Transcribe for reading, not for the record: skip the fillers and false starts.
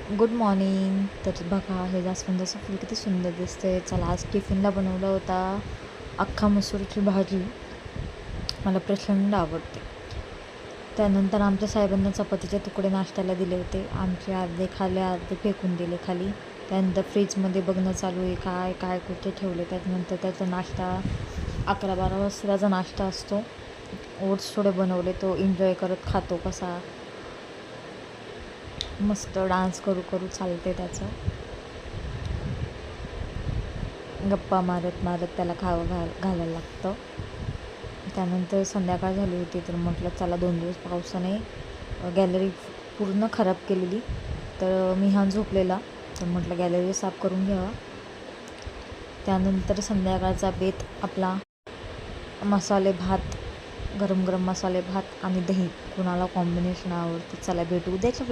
Good morning. तर बघा हे जास्वंदाचं फूल किती सुंदर दिसतंय. चला आज टिफिनला बनवला होता अख्खा मसूरची भाजी. मला प्रचंड आवडते. त्यानंतर आमच्या साहेबांना चपातीचे तुकडे नाश्त्याला दिले होते. आमचे अर्धे खाल्ले, अर्धे फेकून दिले खाली. त्यानंतर फ्रीजमध्ये बघणं चालू आहे काय काय कुठे ठेवले. त्यानंतर त्याचा नाश्ता 11-12 वाजता त्याचा नाश्ता असतो. ओट्स थोडे बनवले, तो एन्जॉय करत खातो. कसा मस्त डान्स करू करू चालते त्याचं. गप्पा मारत मारत त्याला खावं घालायला लागतं. त्यानंतर संध्याकाळ झाली होती, तर म्हटलं चला 2 दिवस पावसाने गॅलरी पूर्ण खराब केलेली. तर मिहान झोपलेला, तर म्हटलं गॅलरी साफ करून घ्यावा. त्यानंतर संध्याकाळचा बेत आपला मसाले भात, गरम गरम मसाले भात आणि दही. कुणाला कॉम्बिनेशन आवडते. चला भेटू उद्याच्या